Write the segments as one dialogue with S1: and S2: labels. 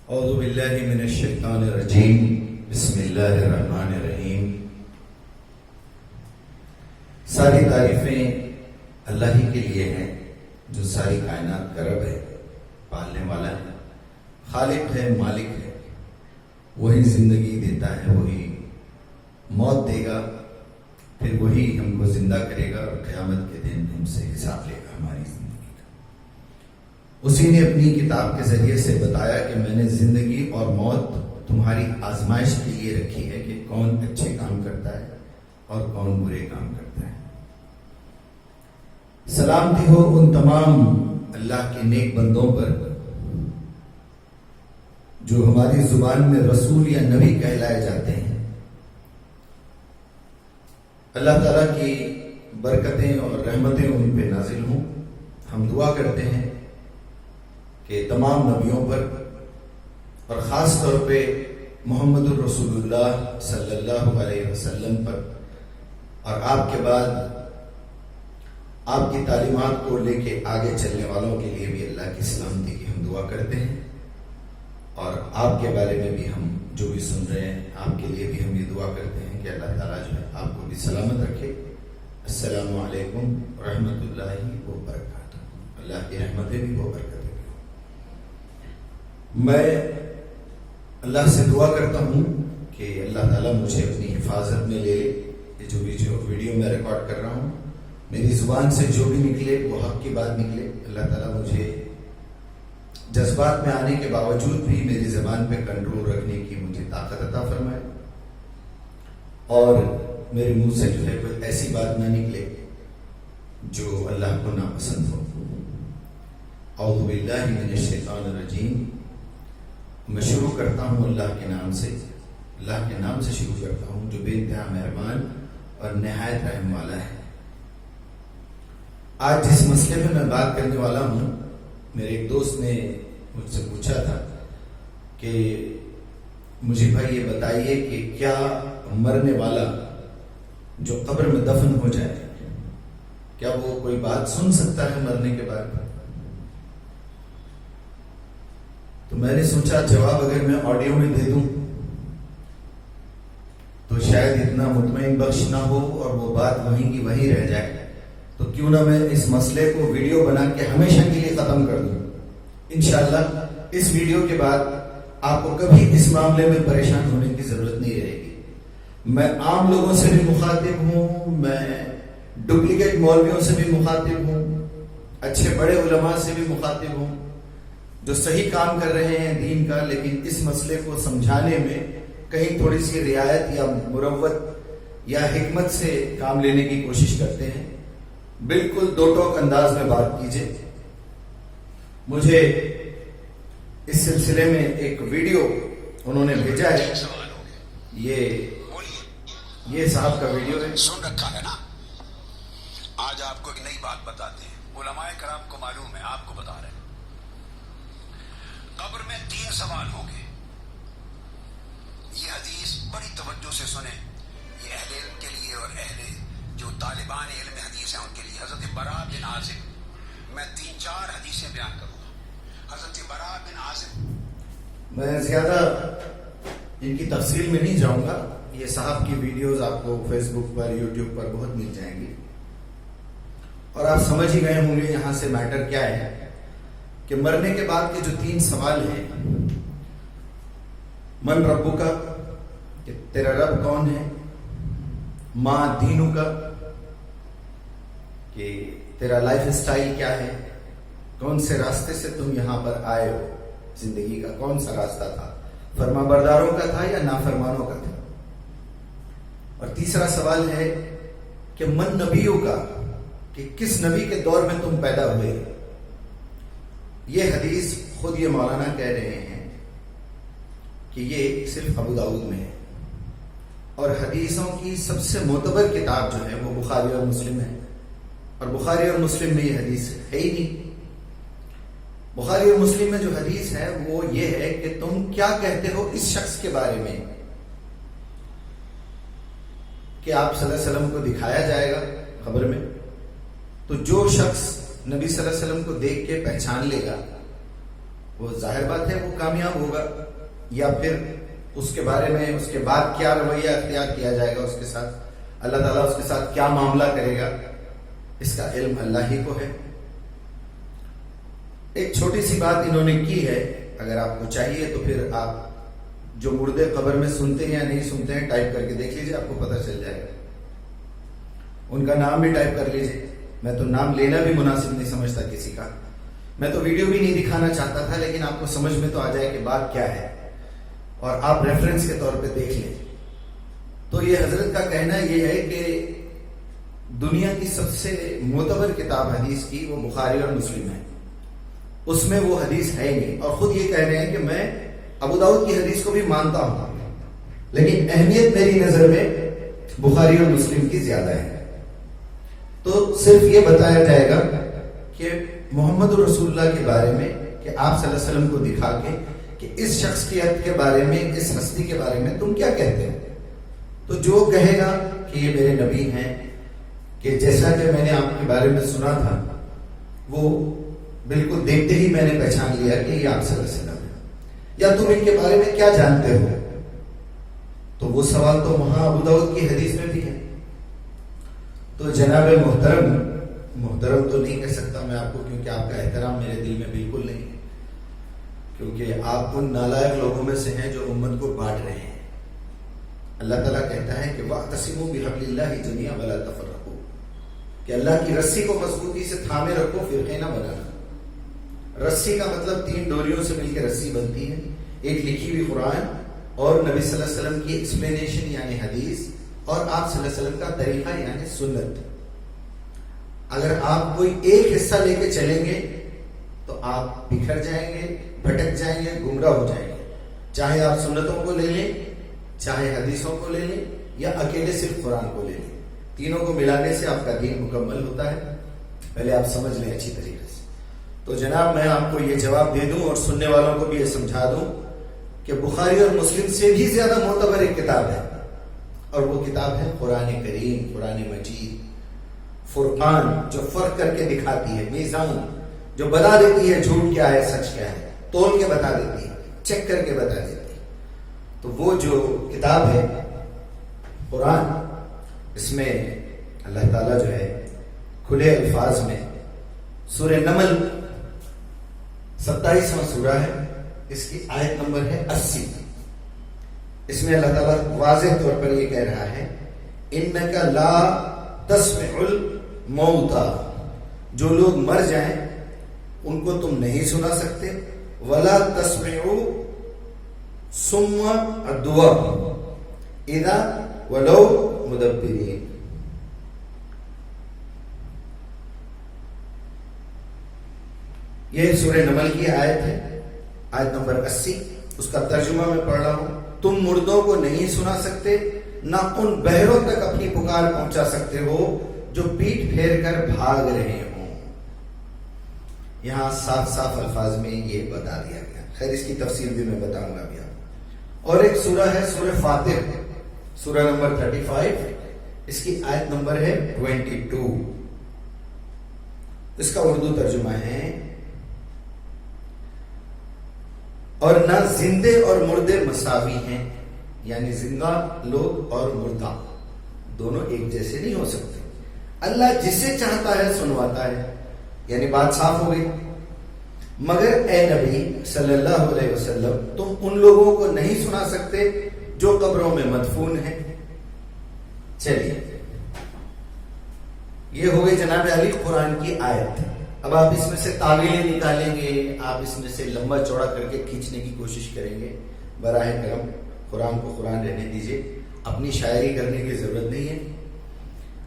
S1: اعوذ باللہ من الشیطان الرجیم بسم اللہ الرحمن الرحیم۔ ساری تعریفیں اللہ ہی کے لیے ہیں جو ساری کائنات کا رب ہے، پالنے والا ہے، خالق ہے، مالک ہے۔ وہی زندگی دیتا ہے، وہی موت دے گا، پھر وہی ہم کو زندہ کرے گا اور قیامت کے دن ہم سے حساب لے گا ہماری زندگی کا۔ اسی نے اپنی کتاب کے ذریعے سے بتایا کہ میں نے زندگی اور موت تمہاری آزمائش کے لیے رکھی ہے کہ کون اچھے کام کرتا ہے اور کون برے کام کرتا ہے۔ سلامتی ہو ان تمام اللہ کے نیک بندوں پر جو ہماری زبان میں رسول یا نبی کہلائے جاتے ہیں۔ اللہ تعالیٰ کی برکتیں اور رحمتیں ان پہ نازل ہوں۔ ہم دعا کرتے ہیں کہ تمام نبیوں پر اور خاص طور پہ محمد الرسول اللہ صلی اللہ علیہ وسلم پر اور آپ کے بعد آپ کی تعلیمات کو لے کے آگے چلنے والوں کے لیے بھی اللہ کی سلامتی کی ہم دعا کرتے ہیں، اور آپ کے بارے میں بھی ہم جو بھی سن رہے ہیں آپ کے لیے بھی ہم یہ دعا کرتے ہیں کہ اللہ تعالیٰ جو ہے آپ کو بھی سلامت رکھے۔ السلام علیکم ورحمۃ اللہ وبرکاتہ۔ اللہ کی رحمتیں بھی وہ برکتیں بھی۔ میں اللہ سے دعا کرتا ہوں کہ اللہ تعالیٰ مجھے اپنی حفاظت میں لے لے۔ یہ جو ویڈیو میں ریکارڈ کر رہا ہوں، میری زبان سے جو بھی نکلے وہ حق کی بات نکلے۔ اللہ تعالیٰ مجھے جذبات میں آنے کے باوجود بھی میری زبان پہ کنٹرول رکھنے کی مجھے طاقت عطا فرمائے، اور میرے منہ سے جو ہے کوئی ایسی بات نہ نکلے جو اللہ کو ناپسند ہو۔ اعوذ باللہ من الشیطان الرجیم۔ میں شروع کرتا ہوں اللہ کے نام سے، اللہ کے نام سے شروع کرتا ہوں جو بے انتہا مہربان اور نہایت رحم والا ہے۔ آج جس مسئلے میں بات کرنے والا ہوں، میرے ایک دوست نے مجھ سے پوچھا تھا کہ مجھے بھائی یہ بتائیے کہ کیا مرنے والا جو قبر میں دفن ہو جائے کیا وہ کوئی بات سن سکتا ہے مرنے کے بعد؟ تو میں نے سوچا جواب اگر میں آڈیو میں دے دوں تو شاید اتنا مطمئن بخش نہ ہو اور وہ بات وہیں کی وہیں رہ جائے، تو کیوں نہ میں اس مسئلے کو ویڈیو بنا کے ہمیشہ کے لیے ختم کر دوں۔ انشاءاللہ اس ویڈیو کے بعد آپ کو کبھی اس معاملے میں پریشان ہونے کی ضرورت نہیں رہے گی۔ میں عام لوگوں سے بھی مخاطب ہوں، میں ڈپلیکیٹ مولویوں سے بھی مخاطب ہوں، اچھے بڑے علماء سے بھی مخاطب ہوں جو صحیح کام کر رہے ہیں دین کا، لیکن اس مسئلے کو سمجھانے میں کہیں تھوڑی سی رعایت یا مروت یا حکمت سے کام لینے کی کوشش کرتے ہیں۔ بالکل دو ٹوک انداز میں بات کیجئے۔ مجھے اس سلسلے میں ایک ویڈیو انہوں نے بھیجا ہے، یہ صاحب کا ویڈیو ہے۔
S2: سن رکھا ہے نا؟ آج آپ کو ایک نئی بات بتاتے ہیں، علماء کرام کو معلوم ہے، آپ کو بتا رہے ہیں۔ قبر میں 3 سوال ہوں گے۔ یہ حدیث بڑی توجہ سے سنیں، یہ اہل علم کے لیے اور اہل جو طالبان علم حدیث ہیں ان کے لیے۔ حضرت براء بن عازب، میں 3-4 حدیثیں بیان کروں گا۔ حضرت براء بن عازب،
S1: میں زیادہ ان کی تفصیل میں نہیں جاؤں گا، یہ صاحب کی ویڈیوز آپ کو فیس بک پر یوٹیوب پر بہت مل جائیں گی، اور آپ سمجھ ہی گئے ہوں گے یہاں سے میٹر کیا ہے کہ مرنے کے بعد کے جو 3 سوال ہیں، من ربو کا، کہ تیرا رب کون ہے، ما دینو کا، کہ تیرا لائف اسٹائل کیا ہے، کون سے راستے سے تم یہاں پر آئے ہو، زندگی کا کون سا راستہ تھا، فرما برداروں کا تھا یا نافرمانوں کا تھا، اور تیسرا سوال ہے کہ من نبیوں کا، کہ کس نبی کے دور میں تم پیدا ہوئے۔ یہ حدیث خود یہ مولانا کہہ رہے ہیں کہ یہ صرف ابو داؤد میں ہے، اور حدیثوں کی سب سے معتبر کتاب جو ہے وہ بخاری اور مسلم ہے، اور بخاری اور مسلم میں یہ حدیث ہے ہی نہیں۔ بخاری اور مسلم میں جو حدیث ہے وہ یہ ہے کہ تم کیا کہتے ہو اس شخص کے بارے میں کہ آپ صلی اللہ علیہ وسلم کو دکھایا جائے گا قبر میں، تو جو شخص نبی صلی اللہ علیہ وسلم کو دیکھ کے پہچان لے گا وہ ظاہر بات ہے وہ کامیاب ہوگا، یا پھر اس کے بارے میں اس کے بعد کیا رویہ اختیار کیا جائے گا اس کے ساتھ، اللہ تعالیٰ اس کے ساتھ کیا معاملہ کرے گا، اس کا علم اللہ ہی کو ہے۔ ایک چھوٹی سی بات انہوں نے کی ہے، اگر آپ کو چاہیے تو پھر آپ جو مردے قبر میں سنتے ہیں یا نہیں سنتے ہیں ٹائپ کر کے دیکھ لیجیے، آپ کو پتہ چل جائے گا۔ ان کا نام بھی ٹائپ کر لیجیے، میں تو نام لینا بھی مناسب نہیں سمجھتا کسی کا، میں تو ویڈیو بھی نہیں دکھانا چاہتا تھا، لیکن آپ کو سمجھ میں تو آ جائے کہ بات کیا ہے اور آپ ریفرنس کے طور پہ دیکھ لیں۔ تو یہ حضرت کا کہنا یہ ہے کہ دنیا کی سب سے معتبر کتاب حدیث کی وہ بخاری اور مسلم ہے، اس میں وہ حدیث ہے ہی نہیں، اور خود یہ کہہ رہے ہیں کہ میں ابو داؤد کی حدیث کو بھی مانتا ہوں، لیکن اہمیت میری نظر میں بخاری اور مسلم کی زیادہ ہے۔ تو صرف یہ بتایا جائے گا کہ محمد رسول اللہ کے بارے میں، کہ آپ صلی اللہ علیہ وسلم کو دکھا کے کہ اس شخصیت کے بارے میں، اس ہستی کے بارے میں تم کیا کہتے ہو؟ تو جو کہے گا کہ یہ میرے نبی ہیں، کہ جیسا کہ میں نے آپ کے بارے میں سنا تھا، وہ بالکل دیکھتے ہی میں نے پہچان لیا کہ یہ آپ صلی اللہ علیہ وسلم ہے، یا تم ان کے بارے میں کیا جانتے ہو؟ تو وہ سوال تو وہاں ابو داؤد کی حدیث میں بھی ہے۔ تو جناب محترم تو نہیں کہہ سکتا میں آپ کو، کیونکہ آپ کا احترام میرے دل میں بالکل نہیں ہے، کیونکہ آپ ان نالائق لوگوں میں سے ہیں جو امت کو بانٹ رہے ہیں۔ اللہ تعالیٰ کہتا ہے کہ وَاعْتَصِمُوا بِحَبْلِ اللَّهِ جَمِيعًا وَلَا تَفَرَّقُوا، کہ اللہ کی رسی کو مضبوطی سے تھامے رکھو، فرقے نہ بنانا۔ رسی کا مطلب 3 ڈوریوں سے مل کے رسی بنتی ہے، ایک لکھی ہوئی قرآن اور نبی صلی اللہ علیہ وسلم کی ایکسپلینیشن یعنی حدیث، اور آپ صلی اللہ علیہ وسلم کا طریقہ یعنی سنت۔ اگر آپ کوئی ایک حصہ لے کے چلیں گے تو آپ بکھر جائیں گے، بھٹک جائیں گے، گمراہ ہو جائیں گے، چاہے آپ سنتوں کو لے لیں، چاہے حدیثوں کو لے لیں، یا اکیلے صرف قرآن کو لے لیں، تینوں کو ملانے سے آپ کا دین مکمل ہوتا ہے۔ پہلے آپ سمجھ لیں اچھی طریقے سے۔ تو جناب میں آپ کو یہ جواب دے دوں اور سننے والوں کو بھی یہ سمجھا دوں کہ بخاری اور مسلم سے بھی زیادہ معتبر ایک کتاب ہے، اور وہ کتاب ہے قرآن کریم، قرآن مجید، فرقان، جو فرق کر کے دکھاتی ہے، میزان جو بتا دیتی ہے جھوٹ کیا ہے سچ کیا ہے، تول کے بتا دیتی ہے، چیک کر کے بتا دیتی ہے۔ تو وہ جو کتاب ہے قرآن، اس میں اللہ تعالیٰ جو ہے کھلے الفاظ میں سورہ نمل 27واں سورہ ہے، اس کی آیت نمبر ہے 80، اس میں اللہ تعالیٰ واضح طور پر یہ کہہ رہا ہے اِنَّكَ لَا تَسْمِعُ الْمَوْتَى، جو لوگ مر جائیں ان کو تم نہیں سنا سکتے، وَلَا تَسْمِعُ صُمَّ الدُّعَاءَ إِذَا وَلَوْا مُدَبِّرِينَ۔ یہ سورہ نمل کی آیت ہے، آیت نمبر 80، اس کا ترجمہ میں پڑھ رہا ہوں۔ تم مردوں کو نہیں سنا سکتے، نہ ان بہروں تک اپنی پکار پہنچا سکتے ہو جو پیٹ پھیر کر بھاگ رہے ہوں۔ یہاں صاف صاف الفاظ میں یہ بتا دیا گیا، خیر اس کی تفصیل بھی میں بتاؤں گا ابھی آپ۔ اور ایک سورہ ہے سورہ فاطر، سورہ نمبر 35، اس کی آیت نمبر ہے 22، اس کا اردو ترجمہ ہے اور نہ زندے اور مردے مساوی ہیں، یعنی زندہ لوگ اور مردہ دونوں ایک جیسے نہیں ہو سکتے، اللہ جسے چاہتا ہے سنواتا ہے، یعنی بات صاف ہو گئی۔ مگر اے نبی صلی اللہ علیہ وسلم، تم ان لوگوں کو نہیں سنا سکتے جو قبروں میں مدفون ہیں۔ چلیے یہ ہو گئی جناب علی قرآن کی آیت۔ اب آپ اس میں سے تعویلیں نکالیں گے، آپ اس میں سے لمبا چوڑا کر کے کھینچنے کی کوشش کریں گے، براہ کرم قرآن کو قرآن رہنے دیجیے، اپنی شاعری کرنے کی ضرورت نہیں ہے۔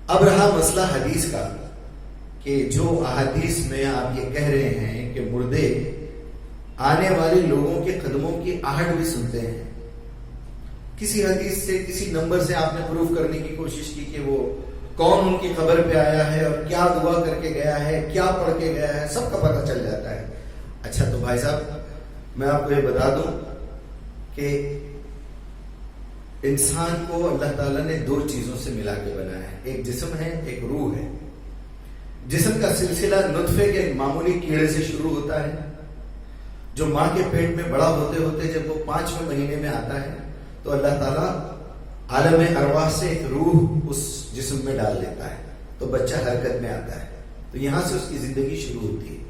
S1: اب رہا مسئلہ حدیث کا، کہ جو احادیث میں آپ یہ کہہ رہے ہیں کہ مردے آنے والے لوگوں کے قدموں کی آہٹ بھی سنتے ہیں، کسی حدیث سے کسی نمبر سے آپ نے پروف کرنے کی کوشش کی کہ وہ کون ان کی قبر پہ آیا ہے اور کیا دعا کر کے گیا ہے، کیا پڑھ کے گیا ہے، سب کا پتہ چل جاتا ہے۔ اچھا تو بھائی صاحب میں آپ کو یہ بتا دوں کہ انسان کو اللہ تعالیٰ نے 2 چیزوں سے ملا کے بنایا ہے، ایک جسم ہے، ایک روح ہے۔ جسم کا سلسلہ نطفے کے ایک معمولی کیڑے سے شروع ہوتا ہے، جو ماں کے پیٹ میں بڑا ہوتے ہوتے جب وہ 5ویں مہینے میں آتا ہے تو اللہ تعالیٰ عالم ارواح سے ایک روح اس جسم میں ڈال دیتا ہے تو بچہ حرکت میں آتا ہے. تو یہاں سے اس کی زندگی شروع ہوتی ہے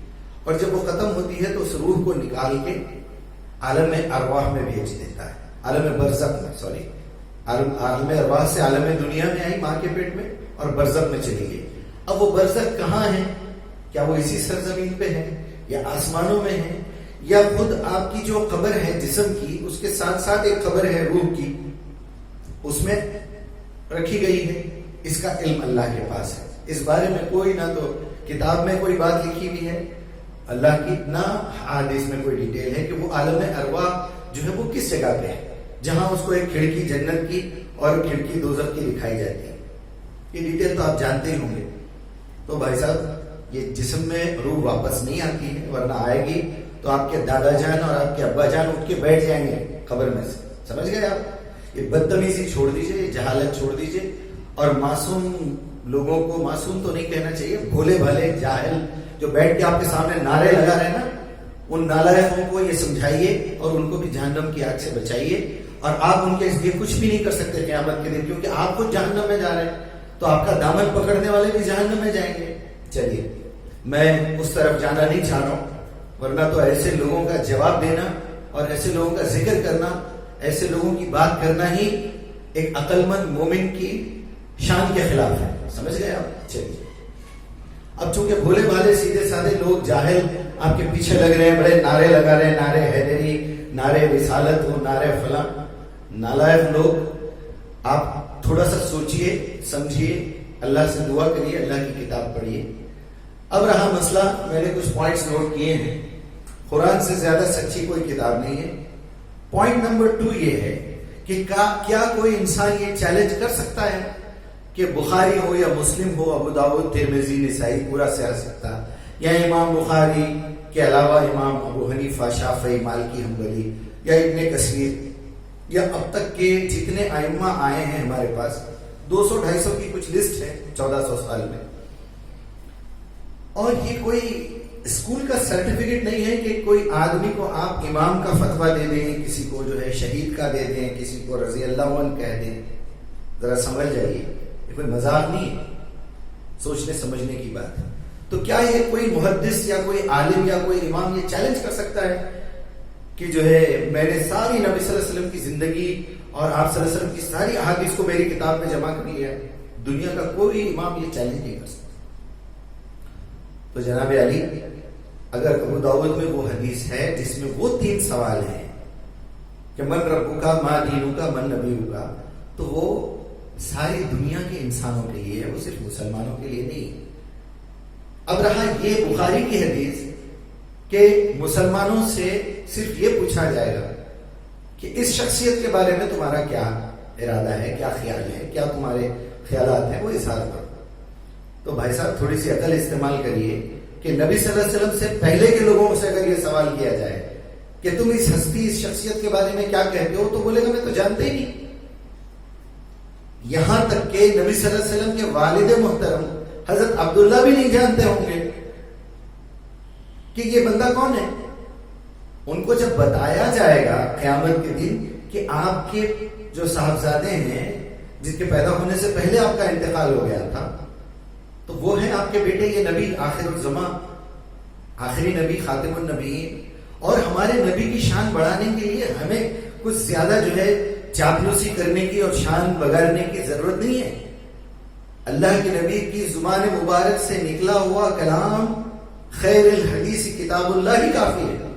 S1: اور جب وہ ختم ہوتی ہے تو اس روح کو نکال کے عالم ارواح میں بھیج دیتا ہے, عالم برزخ میں, عالم ارواح سے عالم دنیا میں آئی ماں کے پیٹ میں اور برزخ میں چلی گئی. اب وہ برزخ کہاں ہے؟ کیا وہ اسی سرزمین پہ ہے یا آسمانوں میں ہے یا خود آپ کی جو قبر ہے جسم کی اس کے ساتھ ساتھ ایک قبر ہے روح کی, اس میں رکھی گئی ہے؟ اس کا علم اللہ کے پاس ہے. اس بارے میں کوئی نہ تو کتاب میں کوئی بات لکھی ہوئی ہے اللہ کی, نہ حدیث میں کوئی ڈیٹیل ہے کہ وہ عالم ارواح جو ہے وہ کس جگہ پہ ہے جہاں اس کو ایک کھڑکی جنت کی اور کھڑکی دوزخ کی دکھائی جاتی ہے. یہ ڈیٹیل تو آپ جانتے ہی ہوں گے. تو بھائی صاحب یہ جسم میں روح واپس نہیں آتی ہے, ورنہ آئے گی تو آپ کے دادا جان اور آپ کے ابا جان اٹھ کے بیٹھ جائیں گے قبر میں سے. سمجھ گئے آپ؟ یہ بدتمیزی چھوڑ دیجئے, یہ جہالت چھوڑ دیجئے اور معصوم لوگوں کو, معصوم تو نہیں کہنا چاہیے, بھولے بھالے جاہل جو بیٹھ کے آپ کے سامنے نعرے لگا رہے ہیں نا, ان نالائقوں کو یہ سمجھائیے اور ان کو بھی جہنم کی آگ سے بچائیے. اور آپ ان کے اس لیے کچھ بھی نہیں کر سکتے قیامت کے دن, کیونکہ آپ خود جہنم میں جا رہے ہیں تو آپ کا دامن پکڑنے والے بھی جہنم میں جائیں گے. چلیے میں اس طرف جانا نہیں چاہ رہا ہوں, ورنہ تو ایسے لوگوں کا جواب دینا اور ایسے لوگوں کا ذکر کرنا, ایسے لوگوں کی بات کرنا ہی ایک عقل مند مومن کی شان کے خلاف ہے. سمجھ گئے آپ؟ چلیے اب چونکہ بھولے بھالے سیدھے سادے لوگ جاہل آپ کے پیچھے لگ رہے ہیں, بڑے نعرے لگا رہے ہیں, نعرے حیدری, نعرے رسالت و نعرے فلاں, نالائق لوگ, آپ تھوڑا سا سوچئے سمجھیے, اللہ سے دعا کریے, اللہ کی کتاب پڑھیے. اب رہا مسئلہ, میں نے کچھ پوائنٹس نوٹ کیے ہیں. قرآن سے زیادہ سچی کوئی کتاب نہیں ہے. پوائنٹ نمبر 2 یہ ہے کہ کیا کوئی انسان یہ چیلنج کر سکتا ہے کہ بخاری ہو یا مسلم ہو, ابو داؤد, ترمذی, نسائی پورا سے آ سکتا, یا امام بخاری کے علاوہ امام ابو حنیفہ, شافعی, مالکی, حنبلی یا ابن کثیر, یا اب تک کے جتنے ائمہ آئے ہیں ہمارے پاس 200-250 کی کچھ لسٹ ہے 1400 سال میں. اور یہ کوئی اسکول کا سرٹیفکیٹ نہیں ہے کہ کوئی آدمی کو آپ امام کا فتویٰ دے دیں, کسی کو جو ہے شہید کا دے دیں, کسی کو رضی اللہ عنہ کہہ دیں. ذرا سمجھ جائیے, یہ کوئی مذاق نہیں ہے, سوچنے سمجھنے کی بات ہے. تو کیا یہ کوئی محدث یا کوئی عالم یا کوئی امام یہ چیلنج کر سکتا ہے کہ جو ہے میں نے ساری نبی صلی اللہ علیہ وسلم کی زندگی اور آپ صلی اللہ علیہ وسلم کی ساری احادیث کو میری کتاب میں جمع کر لیا ہے؟ دنیا کا کوئی امام یہ چیلنج نہیں کر سکتا. تو جناب علی, اگر ابو داؤد میں وہ حدیث ہے جس میں وہ 3 سوال ہیں کہ من ربک, ما دینک, من نبیک, تو وہ ساری دنیا کے انسانوں کے لیے ہے, وہ صرف مسلمانوں کے لیے نہیں. اب رہا یہ بخاری کی حدیث کہ مسلمانوں سے صرف یہ پوچھا جائے گا کہ اس شخصیت کے بارے میں تمہارا کیا ارادہ ہے, کیا خیال ہے, کیا تمہارے خیالات ہیں, وہ اظہار کرو. تو بھائی صاحب تھوڑی سی عقل استعمال کریے کہ نبی صلی اللہ علیہ وسلم سے پہلے کے لوگوں سے اگر یہ سوال کیا جائے کہ تم اس ہستی, اس شخصیت کے بارے میں کیا کہتے ہو, تو بولے گا میں تو جانتے ہی نہیں. یہاں تک کہ نبی صلی اللہ علیہ وسلم کے والد محترم حضرت عبداللہ بھی نہیں جانتے ہوں گے کہ یہ بندہ کون ہے. ان کو جب بتایا جائے گا قیامت کے دن کہ آپ کے جو صاحبزادے ہیں جس کے پیدا ہونے سے پہلے آپ کا انتقال ہو گیا تھا, تو وہ ہیں آپ کے بیٹے, یہ نبی آخر الزماں, آخری نبی, خاتم النبیین. اور ہمارے نبی کی شان بڑھانے کے لیے ہمیں کچھ زیادہ جو ہے چاپلوسی کرنے کی اور شان بگاڑنے کی ضرورت نہیں ہے. اللہ کے نبی کی زبان مبارک سے نکلا ہوا کلام خیر الحدیث کتاب اللہ ہی کافی ہے.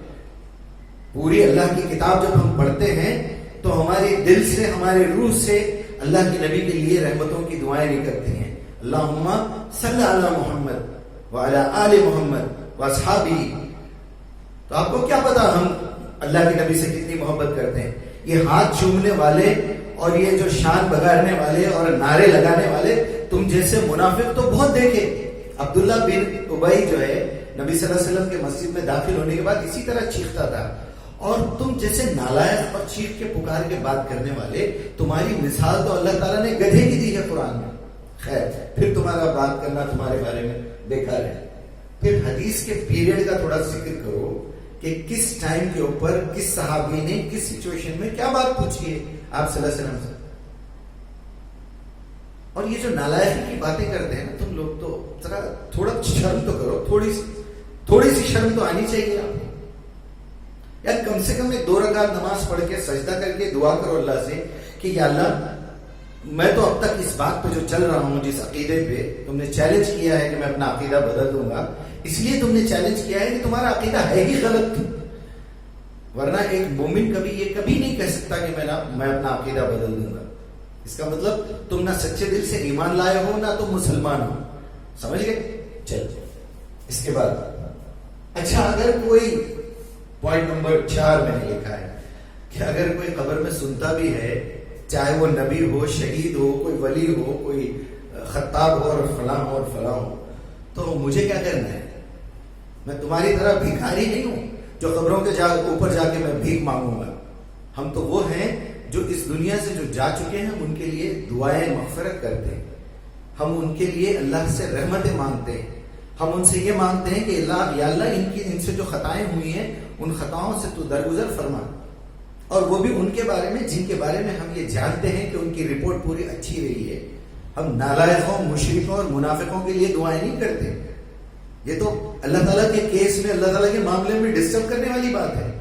S1: پوری اللہ کی کتاب جب ہم پڑھتے ہیں تو ہمارے دل سے, ہمارے روح سے اللہ کے نبی کے لیے رحمتوں کی دعائیں نکلتی ہیں. اللہم صلی علی محمد وعلی آل محمد واصحابہ. تو آپ کو کیا پتا ہم اللہ کے نبی سے کتنی محبت کرتے ہیں. یہ ہاتھ چومنے والے اور یہ جو شان بگاڑنے والے اور نعرے لگانے والے تم جیسے منافق تو بہت دیکھے. عبداللہ بن ابی جو ہے نبی صلی اللہ علیہ وسلم کے مسجد میں داخل ہونے کے بعد اسی طرح چیختا تھا, اور تم جیسے نالائق اور چیخ کے پکار کے بات کرنے والے, تمہاری مثال تو اللہ تعالیٰ نے گدھے کی دی ہے قرآن میں. خیر, پھر تمہارا بات کرنا تمہارے بارے میں بیکار ہے. پھر حدیث کے پیریڈ کا تھوڑا ذکر کرو کہ کس ٹائم کے اوپر کس صحابی نے کس سچویشن میں کیا بات پوچھی ہے آپ صلی اللہ علیہ وسلم سے. اور یہ جو نالائقی کی باتیں کرتے ہیں نا تم لوگ, تو ذرا تھوڑا شرم تو کرو, تھوڑی سی شرم تو آنی چاہیے آپ کو. یار کم سے کم 2 رکعت نماز پڑھ کے سجدہ کر کے دعا کرو اللہ سے کہ یا اللہ میں تو اب تک اس بات پہ جو چل رہا ہوں, جس عقیدے پہ تم نے چیلنج کیا ہے کہ میں اپنا عقیدہ بدل دوں گا, اس لیے تم نے چیلنج کیا ہے کہ تمہارا عقیدہ ہے ہی غلط. ورنہ ایک مومن کبھی نہیں کہہ سکتا کہ میں اپنا عقیدہ بدل دوں گا. اس کا مطلب تم نہ سچے دل سے ایمان لائے ہو نہ تم مسلمان ہو. سمجھ گئے؟ چل اس کے بعد اچھا, اگر کوئی پوائنٹ نمبر 4 میں نے لکھا ہے کہ اگر کوئی قبر میں سنتا بھی ہے, چاہے وہ نبی ہو, شہید ہو, کوئی ولی ہو, کوئی خطاب ہو اور فلاں ہو, تو مجھے کیا کرنا ہے؟ میں تمہاری طرح بھکاری نہیں ہوں جو قبروں کے اوپر جا کے میں بھیک مانگوں گا. ہم تو وہ ہیں جو اس دنیا سے جو جا چکے ہیں ان کے لیے دعائیں مغفرت کرتے ہیں. ہم ان کے لیے اللہ سے رحمتیں مانگتے ہیں. ہم ان سے یہ مانگتے ہیں کہ اللہ یا اللہ ان سے جو خطائیں ہوئی ہیں ان خطاؤں سے تو درگزر فرما, اور وہ بھی ان کے بارے میں جن کے بارے میں ہم یہ جانتے ہیں کہ ان کی رپورٹ پوری اچھی رہی ہے. ہم نالائقوں, مشرکوں اور منافقوں کے لیے دعائیں نہیں کرتے. یہ تو اللہ تعالیٰ کے کیس میں, اللہ تعالیٰ کے معاملے میں ڈسٹرب کرنے والی بات ہے.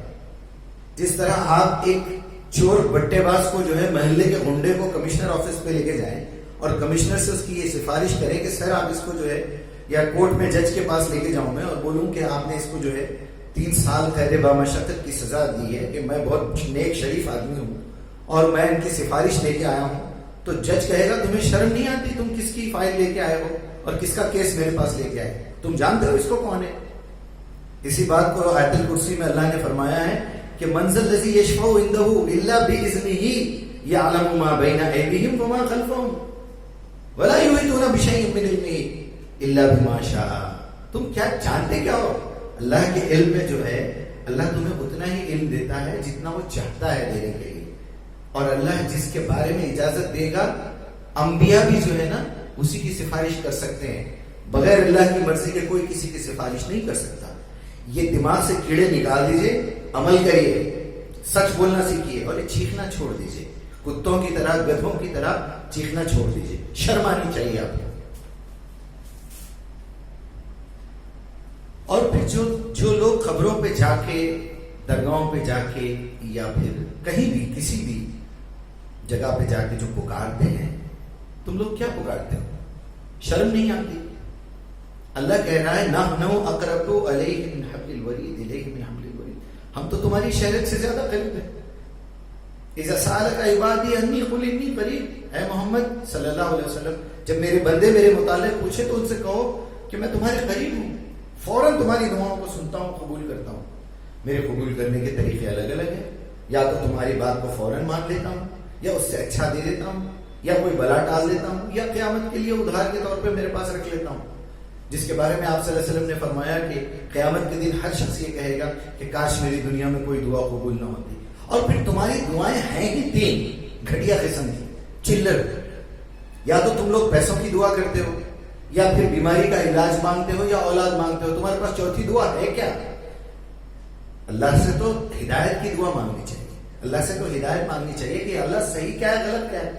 S1: جس طرح آپ ایک چور بٹے باز کو جو ہے محلے کے گنڈے کو کمشنر آفس پہ لے کے جائیں اور کمشنر سے اس کی یہ سفارش کریں کہ سر آپ اس کو جو ہے یا کورٹ میں جج کے پاس لے کے جاؤں میں اور بولوں کہ آپ نے اس کو جو ہے 3 سال قید بامشقت کی سزا دی ہے کہ میں بہت نیک شریف آدمی ہوں اور میں ان کی سفارش لے کے آیا ہوں, تو جج کہے گا تمہیں شرم نہیں آتی, تم کس کی فائل لے کے آئے ہو اور کس کا کیس میرے پاس لے کے آئے, تم جانتے ہو اس کو کون ہے؟ اسی بات کو آیت الکرسی میں اللہ نے فرمایا ہے کہ منزل الذی یشفع عنده الا باذنہ یعلم ما بین ایدیہم وما خلفہم ولا یحیطون بشیء من علمہ الا بما شاء. تم کیا جانتے کیا ہو؟ اللہ کے علم میں جو ہے اللہ تمہیں اتنا ہی علم دیتا ہے جتنا وہ چاہتا ہے دینے کے لیے, اور اللہ جس کے بارے میں اجازت دے گا, انبیاء بھی جو ہے نا اسی کی سفارش کر سکتے ہیں, بغیر اللہ کی مرضی کے کوئی کسی کی سفارش نہیں کر سکتا. یہ دماغ سے کیڑے نکال دیجئے, عمل کریے, سچ بولنا سیکھیے اور یہ چیخنا چھوڑ دیجئے. کتوں کی طرح, گدھوں کی طرح چیخنا چھوڑ دیجئے. شرم آنی چاہیے آپ کو. اور پھر جو لوگ قبروں پہ جا کے, درگاہوں پہ جا کے یا پھر کہیں بھی کسی بھی جگہ پہ جا کے جو پکارتے ہیں, تم لوگ کیا پکارتے ہو؟ شرم نہیں آتی؟ اللہ کہہ رہا ہے نحنو اقرب الیہ من حبل الورید الیہ من حبل الورید, ہم تو تمہاری شہرت سے زیادہ قریب ہیں. اذا سألک عبادی انی قل انی قریب. اے محمد صلی اللہ علیہ وسلم, جب میرے بندے میرے متعلق پوچھے تو ان سے کہو کہ میں تمہارے قریب ہوں, فوراً تمہاری دعاؤں کو سنتا ہوں, قبول کرتا ہوں. میرے قبول کرنے کے طریقے الگ الگ ہیں. یا تو تمہاری بات کو فوراً مان لیتا ہوں, یا اس سے اچھا دے دیتا ہوں, یا کوئی بلا ٹال دیتا ہوں, یا قیامت کے لیے ادھار کے طور پہ میرے پاس رکھ لیتا ہوں, جس کے بارے میں آپ صلی اللہ علیہ وسلم نے فرمایا کہ قیامت کے دن ہر شخص یہ کہے گا کہ کاش میری دنیا میں کوئی دعا قبول نہ ہوتی. اور پھر تمہاری دعائیں ہیں ہی 3 گھٹیا قسم کی, چلر. یا تو تم لوگ پیسوں کی دعا کرتے ہو, یا پھر بیماری کا علاج مانگتے ہو, یا اولاد مانگتے ہو. تمہارے پاس چوتھی دعا ہے کیا؟ اللہ سے تو ہدایت کی دعا مانگنی چاہیے. اللہ سے تو ہدایت مانگنی چاہیے کہ اللہ صحیح کیا ہے, غلط کیا ہے.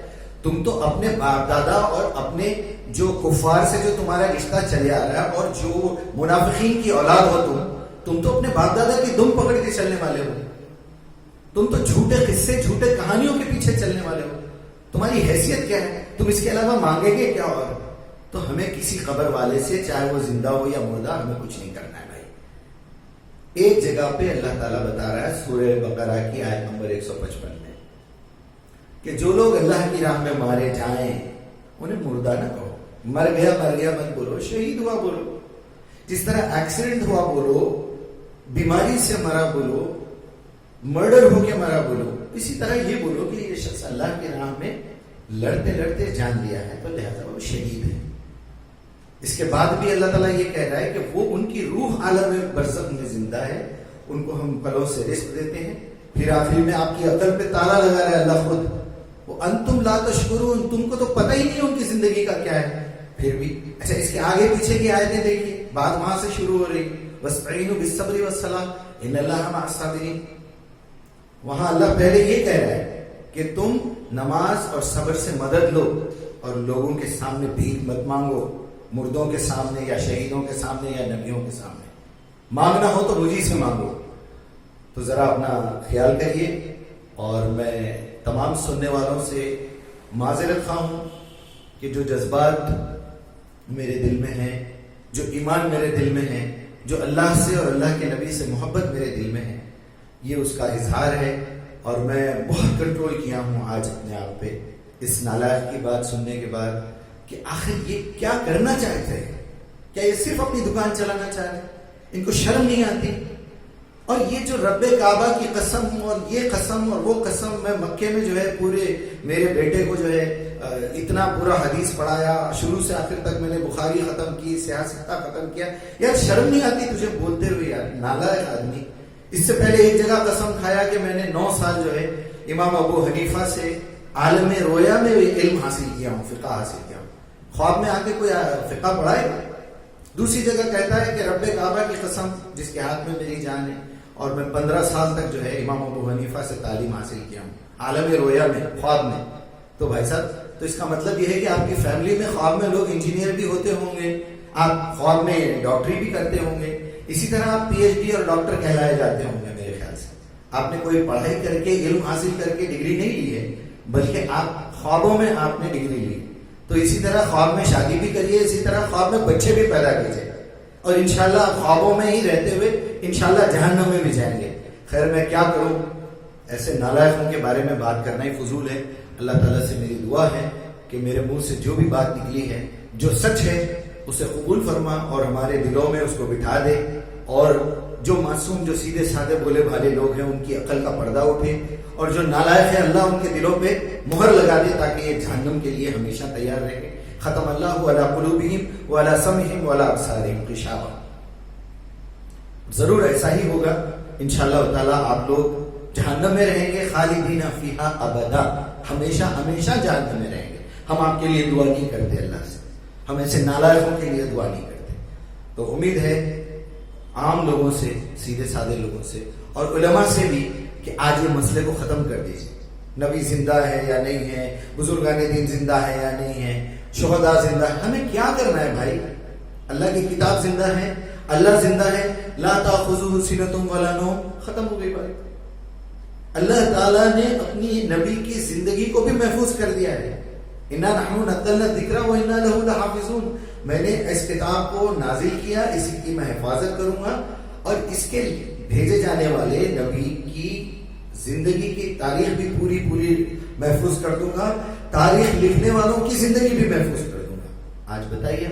S1: تم تو اپنے باپ دادا اور اپنے جو کفار سے جو تمہارا رشتہ چلے آ رہا ہے اور جو منافقین کی اولاد ہو, تم تو اپنے باپ دادا کی دم پکڑ کے چلنے والے ہو. تم تو جھوٹے قصے, جھوٹے کہانیوں کے پیچھے چلنے والے ہو. تمہاری حیثیت کیا ہے؟ تم اس کے علاوہ مانگے گے کیا؟ اور تو ہمیں کسی قبر والے سے, چاہے وہ زندہ ہو یا مردہ, ہمیں کچھ نہیں کرنا ہے بھائی. ایک جگہ پہ اللہ تعالیٰ بتا رہا ہے سورہ بقرہ کی آیت نمبر 155 میں کہ جو لوگ اللہ کی راہ میں مارے جائیں انہیں مردہ نہ کہو. مر گیا مت بولو, شہید ہوا بولو. جس طرح ایکسیڈنٹ ہوا بولو, بیماری سے مرا بولو, مرڈر ہو کے مرا بولو, اسی طرح یہ بولو کہ یہ شخص اللہ کی راہ میں لڑتے لڑتے جان لیا ہے تو لہذا وہ شہید ہے. اس کے بعد بھی اللہ تعالیٰ یہ کہہ رہا ہے کہ وہ ان کی روح عالم برزخ میں زندہ ہے, ان کو ہم پلوں سے رزق دیتے ہیں. پھر آخر میں آپ کی عقل پہ تالا لگا رہا ہے اللہ خود, وہ انتم لا تشکرون, تم کو تو پتہ ہی نہیں ان کی زندگی کا کیا ہے. پھر بھی اچھا اس کے آگے پیچھے کی آیتیں دیکھیے, بات وہاں سے شروع ہو رہی, وَاسْتَعِينُوا بِالصَّبْرِ وَالصَّلَاةِ, ان اللہ مع الصابرین. وہاں اللہ پہلے یہ کہہ رہا ہے کہ تم نماز اور صبر سے مدد لو اور لوگوں کے سامنے بھیک مت مانگو، مردوں کے سامنے یا شہیدوں کے سامنے یا نبیوں کے سامنے. مانگنا ہو تو مجھے سے مانگو. تو ذرا اپنا خیال کریے. اور میں تمام سننے والوں سے معذرت خواہ ہوں کہ جو جذبات میرے دل میں ہیں، جو ایمان میرے دل میں ہے، جو اللہ سے اور اللہ کے نبی سے محبت میرے دل میں ہے، یہ اس کا اظہار ہے. اور میں بہت کنٹرول کیا ہوں آج اپنے آپ پہ اس نالائق کی بات سننے کے بعد کہ آخر یہ کیا کرنا چاہتے ہیں. کیا یہ صرف اپنی دکان چلانا چاہ رہے ہیں؟ ان کو شرم نہیں آتی؟ اور یہ جو رب کعبہ کی قسم اور یہ قسم اور وہ قسم، میں مکے میں جو ہے پورے میرے بیٹے کو جو ہے اتنا پورا حدیث پڑھایا، شروع سے آخر تک میں نے بخاری ختم کی، سیاستہ ختم کیا. یار شرم نہیں آتی تجھے بولتے ہوئے؟ یار نالائق آدمی. اس سے پہلے ایک جگہ قسم کھایا کہ میں نے 9 سال جو ہے امام ابو حنیفہ سے عالم رویا میں علم حاصل کیا ہوں، فقہ حاصل کیا ہوں. خواب میں آ کے کوئی فقہ پڑھائے گا؟ دوسری جگہ کہتا ہے کہ رب کعبہ کی قسم جس کے ہاتھ میں میری جان ہے، اور میں 15 سال تک جو ہے امام ابو حنیفہ سے تعلیم حاصل کیا ہوں عالم رویا میں، خواب میں. تو بھائی صاحب، تو اس کا مطلب یہ ہے کہ آپ کی فیملی میں خواب میں لوگ انجینئر بھی ہوتے ہوں گے، آپ خواب میں ڈاکٹری بھی کرتے ہوں گے، اسی طرح آپ پی ایچ ڈی اور ڈاکٹر کہلائے جاتے ہوں گے. میرے خیال سے آپ نے کوئی پڑھائی کر کے علم حاصل کر کے ڈگری نہیں لی ہے، بلکہ آپ خوابوں میں آپ نے ڈگری لی. تو اسی طرح خواب میں شادی بھی کریے، اسی طرح خواب میں بچے بھی پیدا کیجیے، اور انشاءاللہ آپ خوابوں میں ہی رہتے ہوئے انشاءاللہ جہنم میں بھی جائیں گے. خیر میں کیا کروں، ایسے نالائقوں کے بارے میں بات کرنا ہی فضول ہے. اللہ تعالیٰ سے میری دعا ہے کہ میرے منہ سے جو بھی بات نکلی ہے، جو سچ ہے اسے قبول فرما اور ہمارے دلوں میں اس کو بٹھا دے، اور جو معصوم جو سیدھے سادے بولے بھالے لوگ ہیں ان کی عقل کا پردہ اٹھے، اور جو نالائق ہے اللہ ان کے دلوں پہ مہر لگا دے تاکہ یہ جہنم کے لیے ہمیشہ تیار رہے. ختم اللہ علی قلوبہم وعلی سمعہم وعلی ابصارہم غشاوہ. ضرور ایسا ہی ہوگا انشاءاللہ تعالیٰ. آپ لوگ جہنم میں رہیں گے، خالدین فیہا ابدا، ہمیشہ ہمیشہ جہنم میں رہیں گے. ہم آپ کے لیے دعا نہیں کرتے اللہ سے، ہم ایسے نالائقوں کے لیے دعا نہیں کرتے. تو امید ہے عام لوگوں سے، سیدھے سادے لوگوں سے اور علماء سے بھی کہ آج یہ مسئلے کو ختم کر دیجیے. نبی زندہ ہے یا نہیں ہے، بزرگان دین زندہ ہے یا نہیں ہے، شہداء زندہ ہے، ہمیں کیا کرنا ہے بھائی؟ اللہ کی کتاب زندہ ہے، اللہ زندہ ہے. لا تأخذہ سنۃ ولا نوم، ختم ہو گئی بات. اللہ تعالیٰ نے اپنی نبی کی زندگی کو بھی محفوظ کر دیا ہے. انا نحن نزلنا الذکر وانا لہ لحافظون. میں نے اس کتاب کو نازل کیا، اسی کی میں حفاظت کروں گا، اور اس کے بھیجے جانے والے نبی کی زندگی کی تاریخ بھی پوری پوری محفوظ کر دوں گا، تاریخ لکھنے والوں کی زندگی بھی محفوظ کر دوں گا. آج بتائیے